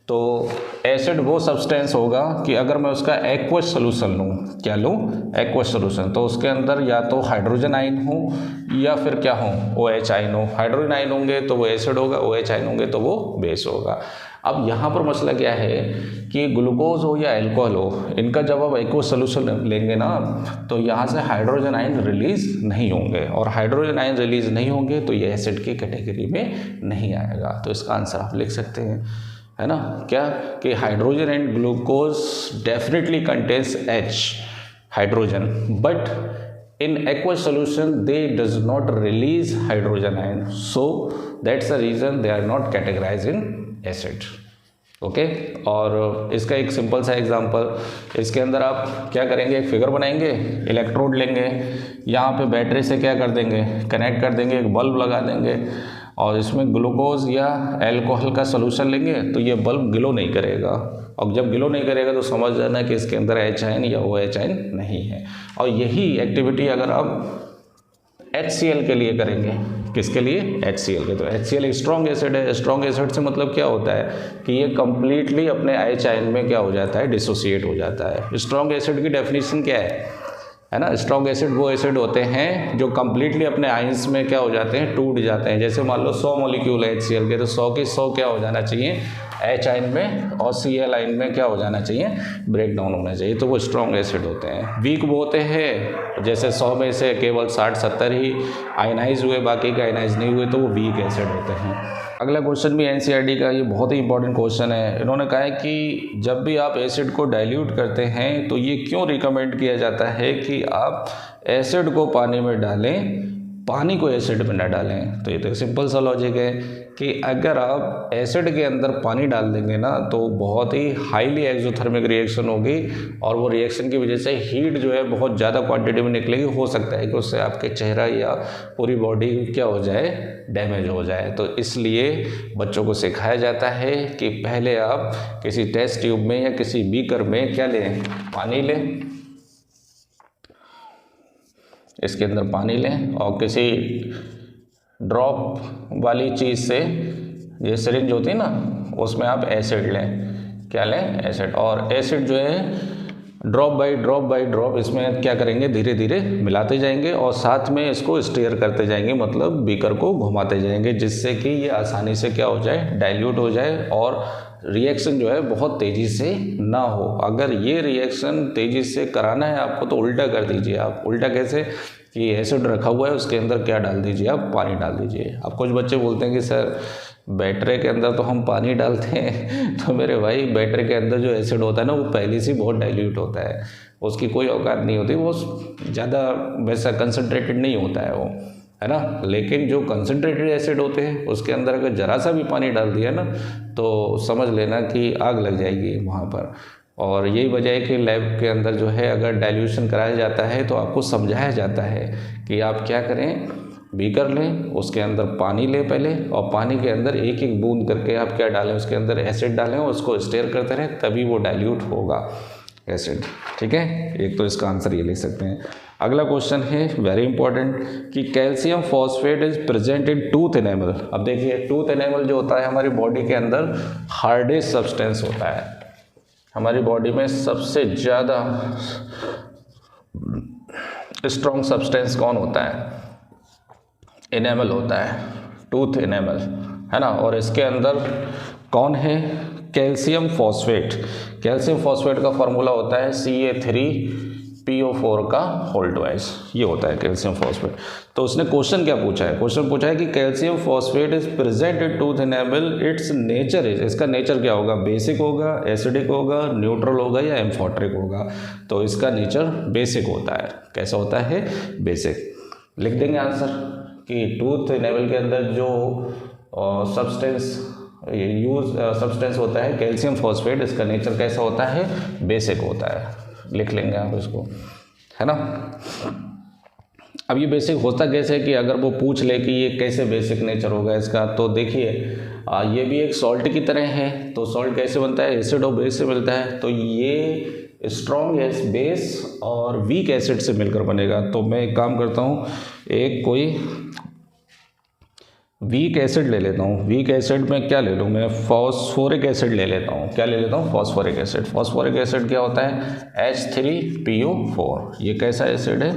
तो एसिड वो सब्सटेंस होगा कि अगर मैं उसका एक्वस सोल्यूशन लूँ, क्या लूँ? एक्वस सोल्यूशन, तो उसके अंदर या तो हाइड्रोजन आयन हो या फिर क्या हो? OH आयन हो। हाइड्रोजन आयन होंगे तो वो एसिड होगा, OH आयन होंगे तो वो बेस होगा। अब यहाँ पर मसला क्या है कि ग्लूकोज हो या एल्कोहल हो, इनका जब आप एक्वस सोल्यूशन लेंगे ना तो यहाँ से हाइड्रोजन आयन रिलीज नहीं होंगे। और हाइड्रोजन आयन रिलीज नहीं होंगे तो ये एसिड की कैटेगरी में नहीं आएगा। तो इसका आंसर आप लिख सकते हैं, है ना, क्या कि hydrogen and glucose definitely contains H hydrogen, but in aqueous solution they does not release hydrogen ion, so that's the reason they are not categorized in acid. Okay और इसका एक सिंपल सा एग्जांपल, इसके अंदर आप क्या करेंगे? एक फिगर बनाएंगे, इलेक्ट्रोड लेंगे, यहाँ पे बैटरी से क्या कर देंगे? कनेक्ट कर देंगे, एक बल्ब लगा देंगे और इसमें ग्लूकोज या एल्कोहल का सोल्यूशन लेंगे तो ये बल्ब ग्लो नहीं करेगा। और जब ग्लो नहीं करेगा तो समझ जाना कि इसके अंदर H आयन या OH आयन नहीं है। और यही एक्टिविटी अगर आप HCl के लिए करेंगे, किसके लिए? HCl के। तो HCl एक स्ट्रॉन्ग एसिड है। स्ट्रॉन्ग एसिड से मतलब क्या होता है कि ये कम्प्लीटली अपने H आयन में क्या हो जाता है? डिसोसिएट हो जाता है। स्ट्रॉन्ग एसिड की डेफिनेशन क्या है ना? स्ट्रॉन्ग एसिड वो एसिड होते हैं जो कम्प्लीटली अपने आयंस में क्या हो जाते हैं? टूट जाते हैं। जैसे मान लो 100 मॉलिक्यूल है HCl के, तो 100 के 100 क्या हो जाना चाहिए? H आयन में, और Cl आयन में क्या हो जाना चाहिए? ब्रेक डाउन होना चाहिए। तो वो स्ट्रॉन्ग एसिड होते हैं। वीक वो होते हैं जैसे 100 में से केवल 60-70 ही आयनाइज हुए, बाकी के आयनाइज नहीं हुए, तो वो वीक एसिड होते हैं। अगला क्वेश्चन भी NCERT का, ये बहुत ही इंपॉर्टेंट क्वेश्चन है। इन्होंने कहा है कि जब भी आप एसिड को डाइल्यूट करते हैं तो ये क्यों रिकमेंड किया जाता है कि आप एसिड को पानी में डालें पानी को एसिड में न डालें। तो ये तो सिंपल सा लॉजिक है कि अगर आप एसिड के अंदर पानी डाल देंगे ना तो बहुत ही हाईली एक्सोथर्मिक रिएक्शन होगी और वो रिएक्शन की वजह से हीट जो है बहुत ज़्यादा क्वांटिटी में निकलेगी। हो सकता है कि उससे आपके चेहरा या पूरी बॉडी क्या हो जाए, डैमेज हो जाए। तो इसलिए बच्चों को सिखाया जाता है कि पहले आप किसी टेस्ट ट्यूब में या किसी बीकर में क्या लें, पानी लें, इसके अंदर पानी लें और किसी ड्रॉप वाली चीज़ से, ये सिरिंज होती है ना, उसमें आप एसिड लें। क्या लें? एसिड। और एसिड जो है ड्रॉप बाय ड्रॉप इसमें क्या करेंगे, धीरे धीरे मिलाते जाएंगे और साथ में इसको स्टीयर करते जाएंगे, मतलब बीकर को घुमाते जाएंगे, जिससे कि ये आसानी से क्या हो जाए, डाइल्यूट हो जाए और रिएक्शन जो है बहुत तेज़ी से ना हो। अगर ये रिएक्शन तेज़ी से कराना है आपको तो उल्टा कर दीजिए। आप उल्टा कैसे, कि एसिड रखा हुआ है उसके अंदर क्या डाल दीजिए, आप पानी डाल दीजिए। अब कुछ बच्चे बोलते हैं कि सर बैटरी के अंदर तो हम पानी डालते हैं। तो मेरे भाई बैटरी के अंदर जो एसिड होता है ना वो पहले से बहुत डाइल्यूट होता है, उसकी कोई औकात नहीं होती, वो ज़्यादा वैसा कंसनट्रेटेड नहीं होता है वो, है ना। लेकिन जो कंसनट्रेटेड एसिड होते हैं उसके अंदर अगर ज़रा सा भी पानी डाल दिया ना तो समझ लेना कि आग लग जाएगी वहाँ पर। और यही वजह है कि लैब के अंदर जो है अगर डाइल्यूशन कराया जाता है तो आपको समझाया जाता है कि आप क्या करें, बीकर लें, उसके अंदर पानी लें पहले, और पानी के अंदर एक एक बूंद करके आप क्या डालें, उसके अंदर एसिड डालें और उसको स्टेयर करते रहें, तभी वो डाइल्यूट होगा एसिड। ठीक है, एक तो इसका आंसर ये लिख सकते हैं। अगला क्वेश्चन है वेरी इंपॉर्टेंट कि calcium phosphate is present in tooth enamel. अब देखिए टूथ एनेमल जो होता है हमारी बॉडी के अंदर हार्डेस्ट सब्सटेंस होता है। हमारी बॉडी में सबसे ज़्यादा स्ट्रॉन्ग सब्सटेंस कौन होता है? एनेमल होता है, टूथ एनेमल, है ना। और इसके अंदर कौन है? Calcium phosphate. कैल्शियम फॉस्फेट का फॉर्मूला होता है CA3PO4 का होल ट्वाइस, ये होता है कैल्शियम फॉस्फेट। तो उसने क्वेश्चन क्या पूछा है? क्वेश्चन पूछा है कि calcium phosphate is present in tooth enamel, it's nature is, इसका नेचर क्या होगा? बेसिक होगा, एसिडिक होगा, न्यूट्रल होगा या एम्फोटरिक होगा? तो इसका नेचर बेसिक होता है। कैसा होता है? बेसिक। लिख देंगे आंसर कि टूथ एनेमल के अंदर जो सब्सटेंस होता है कैल्शियम फॉस्फेट, इसका नेचर कैसा होता है? बेसिक होता है। लिख लेंगे आप इसको, है ना। अब ये बेसिक होता कैसे, कि अगर वो पूछ ले कि ये कैसे बेसिक नेचर होगा इसका, तो देखिए ये भी एक सॉल्ट की तरह है। तो सॉल्ट कैसे बनता है? एसिड और बेस से मिलता है। तो ये स्ट्रॉन्ग बेस और वीक एसिड से मिलकर बनेगा। तो मैं एक काम करता हूँ, एक कोई वीक एसिड ले लेता हूँ। वीक एसिड में क्या ले लूँ मैं? फॉस्फोरिक एसिड ले लेता हूँ। क्या ले लेता हूँ? Phosphoric acid. फॉस्फोरिक एसिड क्या होता है? H3PO4। ये कैसा एसिड है?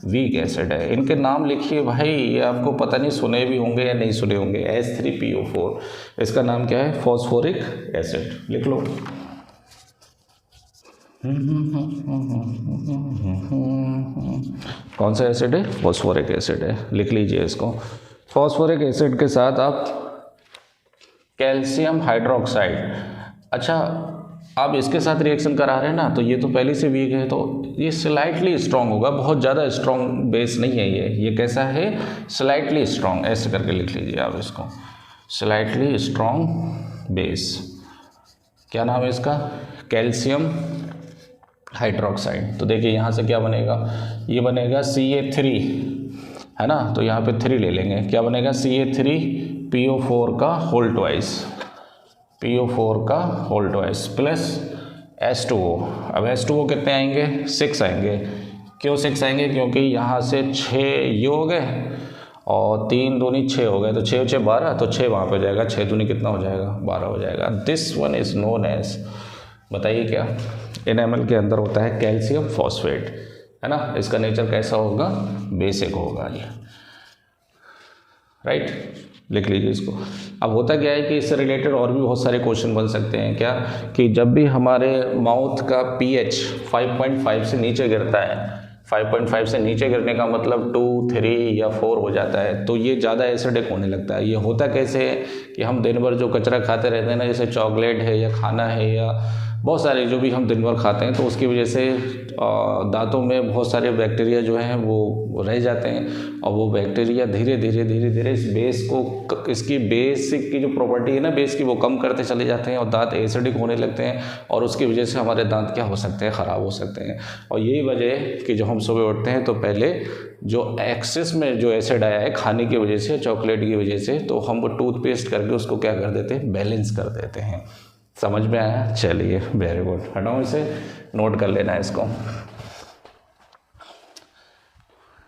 वीक एसिड है। इनके नाम लिखिए भाई, ये आपको पता नहीं सुने भी होंगे या नहीं सुने होंगे। H3PO4 इसका नाम क्या है? Phosphoric acid. लिख लो। कौन सा एसिड है? फॉस्फोरिक एसिड है। लिख लीजिए इसको। फॉस्फोरिक एसिड के साथ आप कैल्शियम हाइड्रोक्साइड, अच्छा आप इसके साथ रिएक्शन करा रहे हैं ना, तो ये तो पहले से वीक है, तो ये स्लाइटली स्ट्रॉन्ग होगा, बहुत ज़्यादा स्ट्रॉन्ग बेस नहीं है ये कैसा है? Slightly strong. ऐसे करके लिख लीजिए आप इसको, स्लाइटली स्ट्रॉन्ग बेस। क्या नाम है इसका? Calcium hydroxide. तो देखिए यहाँ से क्या बनेगा? ये बनेगा CA3, है ना। तो यहाँ पे 3 ले लेंगे। क्या बनेगा? CA3PO4 का होल ट्वाइस, PO4 का होल ट्वाइस प्लस H2O। अब H2O कितने आएंगे? 6 आएंगे। क्यों 6 आएंगे? क्योंकि यहाँ से 6 ये हो गए और 3 दूनी 6 हो गए, तो 6 6 12, तो 6 वहाँ पे जाएगा, 6 दूनी कितना हो जाएगा? 12 हो जाएगा। This one is known as, बताइए क्या? एनेमल के अंदर होता है कैल्शियम फॉस्फेट, है ना। इसका नेचर कैसा होगा? बेसिक होगा ये, राइट। लिख लीजिए इसको। अब होता क्या है कि इससे रिलेटेड और भी बहुत सारे क्वेश्चन बन सकते हैं। क्या कि जब भी हमारे माउथ का pH 5.5 से नीचे गिरता है, 5.5 से नीचे गिरने का मतलब 2, 3 या 4 हो जाता है, तो ये ज़्यादा एसिडिक होने लगता है। ये होता कैसे है कि हम दिन भर जो कचरा खाते रहते हैं ना, जैसे चॉकलेट है या खाना है या बहुत सारे जो भी हम दिन भर खाते हैं तो उसकी वजह से दांतों में बहुत सारे बैक्टीरिया जो हैं वो रह जाते हैं, और वो बैक्टीरिया धीरे धीरे इस बेस को, इसकी बेसिक की जो प्रॉपर्टी है ना बेस की, वो कम करते चले जाते हैं और दांत एसिडिक होने लगते हैं, और उसकी वजह से हमारे दांत क्या हो सकते हैं, ख़राब हो सकते हैं। और यही वजह है कि जो हम सुबह उठते हैं तो पहले जो एक्सेस में जो एसिड आया है खाने की वजह से, चॉकलेट की वजह से, तो हम वो टूथपेस्ट करके उसको क्या कर देते हैं, बैलेंस कर देते हैं। समझ में आया? चलिए, वेरी गुड। हटाओ इसे, नोट कर लेना इसको,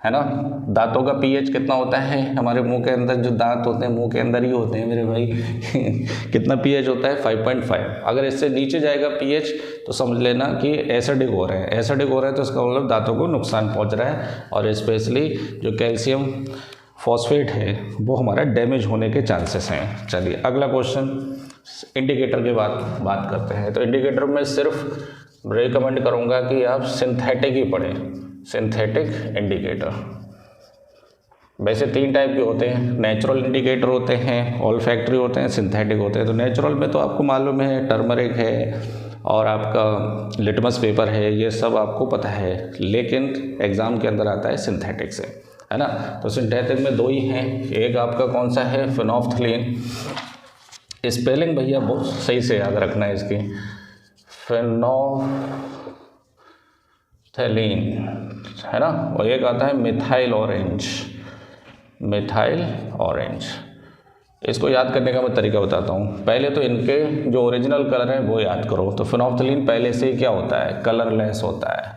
है ना। दांतों का पीएच कितना होता है? हमारे मुंह के अंदर जो दांत होते हैं मुंह के अंदर ही होते हैं मेरे भाई कितना पीएच होता है? 5.5। अगर इससे नीचे जाएगा पीएच तो समझ लेना कि एसिडिक हो रहे हैं। एसिडिक हो रहे हैं तो इसका मतलब दांतों को नुकसान पहुंच रहा है, और स्पेशली जो कैल्शियम फॉस्फेट है वो हमारा डैमेज होने के चांसेस हैं। चलिए अगला क्वेश्चन, इंडिकेटर के बात करते हैं। तो इंडिकेटर में सिर्फ रिकमेंड करूँगा कि आप सिंथेटिक ही पढ़ें, सिंथेटिक इंडिकेटर। वैसे 3 टाइप के होते हैं, नेचुरल इंडिकेटर होते हैं, ऑल्फैक्टरी होते हैं, सिंथेटिक होते हैं। तो नेचुरल में तो आपको मालूम है, टर्मरिक है और आपका लिटमस पेपर है, ये सब आपको पता है। लेकिन एग्ज़ाम के अंदर आता है सिंथेटिक से, है ना। तो सिंथेटिक में 2 ही हैं, एक आपका कौन सा है, फेनोल्फ्थलीन। स्पेलिंग भैया बहुत सही से याद रखना है इसकी, फेनोल्फ्थलीन, है ना। और एक आता है मिथाइल ऑरेंज, मिथाइल ऑरेंज। इसको याद करने का मैं तरीका बताता हूँ। पहले तो इनके जो ओरिजिनल कलर है वो याद करो। तो फेनोल्फ्थलीन पहले से ही क्या होता है, कलरलेस होता है।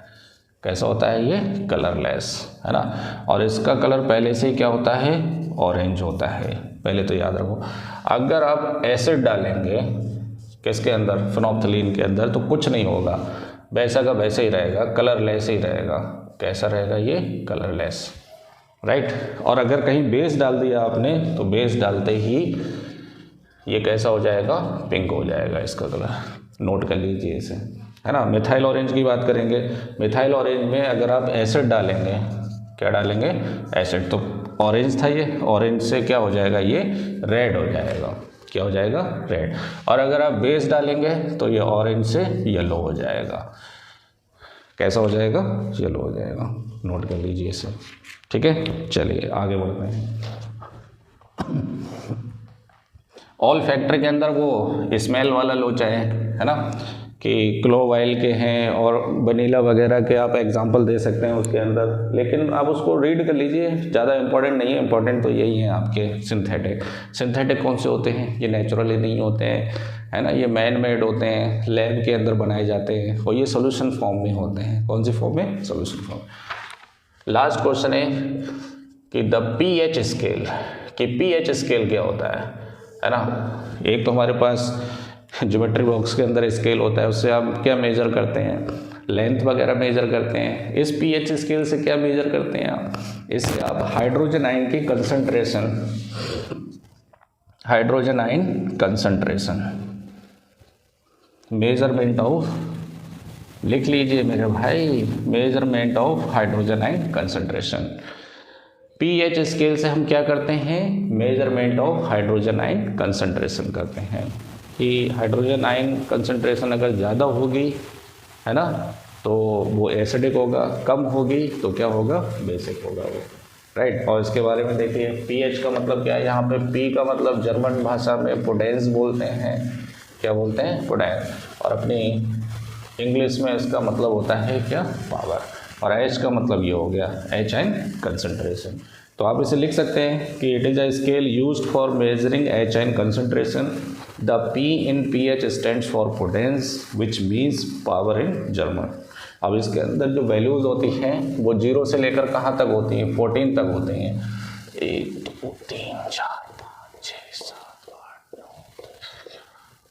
कैसा होता है ये? कलरलेस, है ना। और इसका कलर पहले से ही क्या होता है, ऑरेंज होता है। पहले तो याद रखो। अगर आप एसिड डालेंगे किसके अंदर, फेनोल्फ्थलीन के अंदर, तो कुछ नहीं होगा, वैसा का वैसे ही रहेगा, कलरलेस ही रहेगा। कैसा रहेगा ये? Colourless, right. और अगर कहीं बेस डाल दिया आपने तो बेस डालते ही ये कैसा हो जाएगा, पिंक हो जाएगा इसका कलर। नोट कर लीजिए इसे, है ना। मिथाइल ऑरेंज की बात करेंगे। मिथाइल ऑरेंज में अगर आप एसिड डालेंगे, क्या डालेंगे, एसिड, तो ऑरेंज था ये, ऑरेंज से क्या हो जाएगा, ये रेड हो जाएगा। क्या हो जाएगा? रेड। और अगर आप बेस डालेंगे तो ये ऑरेंज से येलो हो जाएगा। कैसा हो जाएगा? येलो हो जाएगा। नोट कर लीजिए इसे, ठीक है। चलिए आगे बढ़ते हैं। ऑल फैक्ट्री के अंदर वो स्मेल वाला लोचा है ना, कि क्लोव ऑयल के हैं और वनीला वगैरह के आप एग्जांपल दे सकते हैं उसके अंदर, लेकिन आप उसको रीड कर लीजिए, ज़्यादा इंपॉर्टेंट नहीं है। इंपॉर्टेंट तो यही है आपके सिंथेटिक। सिंथेटिक कौन से होते हैं? ये नेचुरली नहीं होते हैं, है ना, ये मैन मेड होते हैं, लैब के अंदर बनाए जाते हैं, और ये सोल्यूशन फॉर्म में होते हैं। कौन सी फॉर्म में? Solution form. लास्ट क्वेश्चन है कि द पीएच स्केल, कि पीएच स्केल क्या होता है ना। एक तो हमारे पास ज्योमेट्री बॉक्स के अंदर स्केल होता है, उससे आप क्या मेजर करते हैं, लेंथ वगैरह मेजर करते हैं। इस पीएच स्केल से क्या मेजर करते हैं आप? इससे आप हाइड्रोजन आयन की concentration, hydrogen ion concentration, measurement of, लिख लीजिए मेरे भाई, measurement of hydrogen ion concentration. PH scale से हम क्या करते हैं? Measurement of hydrogen ion concentration करते हैं। कि हाइड्रोजन आयन कंसंट्रेशन अगर ज़्यादा होगी, है ना, तो वो एसिडिक होगा, कम होगी तो क्या होगा, बेसिक होगा वो, राइट। और इसके बारे में देखिए, पीएच का मतलब क्या है, यहाँ पे पी का मतलब जर्मन भाषा में पोटेंस बोलते हैं। क्या बोलते हैं? पोटेंस। और अपनी इंग्लिश में इसका मतलब होता है क्या, पावर। और एच का मतलब ये हो गया, एच आयन कंसंट्रेशन। तो आप इसे लिख सकते हैं कि it is a scale used for measuring H ion concentration. The P in pH stands for potence which means power in German. अब इसके अंदर जो वैल्यूज़ होती हैं वो 0 से लेकर कहाँ तक होती हैं? 14 तक होती हैं। 1 2 3 4 5 6 7 8 9 10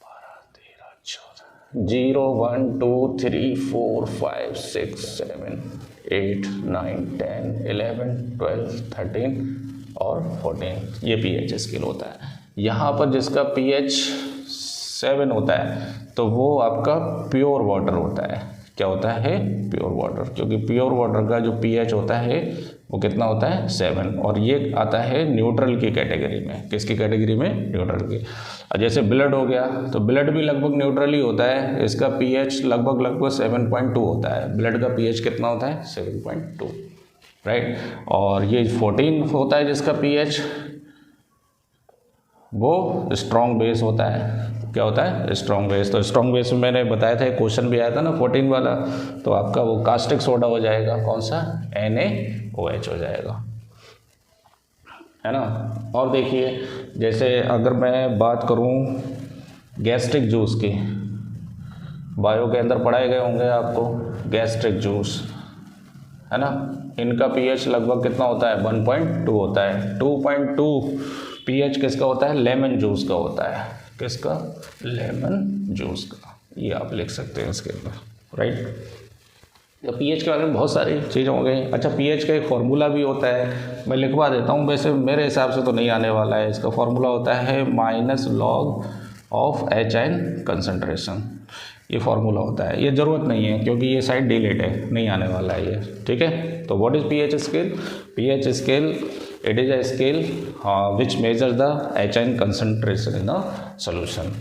12 13 14 0 1 2 3 4 5 6 7 8 9 10 11 12 13 और 14, ये पीएच स्केल होता है। यहाँ पर जिसका पीएच 7 होता है तो वो आपका प्योर वाटर होता है। क्या होता है? Pure water. क्योंकि प्योर वाटर का जो पीएच होता है वो कितना होता है 7, और ये आता है न्यूट्रल की कैटेगरी में। किसकी कैटेगरी में? न्यूट्रल की। और जैसे ब्लड हो गया तो ब्लड भी लगभग न्यूट्रल ही होता है, इसका पीएच लगभग 7.2 होता है। ब्लड का पीएच कितना होता है? 7.2, राइट। और ये 14 होता है जिसका पीएच, वो स्ट्रॉन्ग बेस होता है। क्या होता है? Strong base. तो स्ट्रॉन्ग बेस में मैंने बताया था, एक क्वेश्चन भी आया था ना 14 वाला, तो आपका वो कास्टिक सोडा हो जाएगा। कौन सा? NaOH हो जाएगा, है ना। और देखिए, जैसे अगर मैं बात करूं गैस्ट्रिक जूस की, बायो के अंदर पढ़ाए गए होंगे आपको गैस्ट्रिक जूस, है ना। इनका पीएच लगभग कितना होता है? 1.2 होता है। 2.2 पीएच किसका होता है? लेमन जूस का होता है। किसका? लेमन जूस का। ये आप लिख सकते हैं इसके अंदर, राइट। तो पीएच के बारे में बहुत सारी चीज़ें हो गई। अच्छा, पीएच का एक फार्मूला भी होता है, मैं लिखवा देता हूँ, वैसे मेरे हिसाब से तो नहीं आने वाला है। इसका फार्मूला होता है -log ऑफ HN कंसनट्रेशन। ये फार्मूला होता है, ये ज़रूरत नहीं है क्योंकि ये साइड डिलीट है, नहीं आने वाला है ये, ठीक है। तो what is pH scale? PH scale, it is a scale which measure the HN concentration in a solution.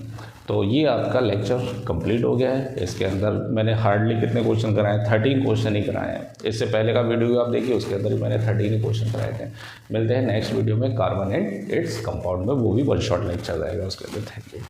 तो ये आपका लेक्चर कंप्लीट हो गया है। इसके अंदर मैंने हार्डली कितने क्वेश्चन कराए? 13 क्वेश्चन ही कराए हैं। इससे पहले का वीडियो आप देखिए, उसके अंदर भी मैंने 13 ही क्वेश्चन कराए थे। मिलते हैं नेक्स्ट वीडियो में कार्बन एंड इट्स कंपाउंड में, वो भी वन शॉट लेक्चर रहेगा उसके अंदर। Thank you.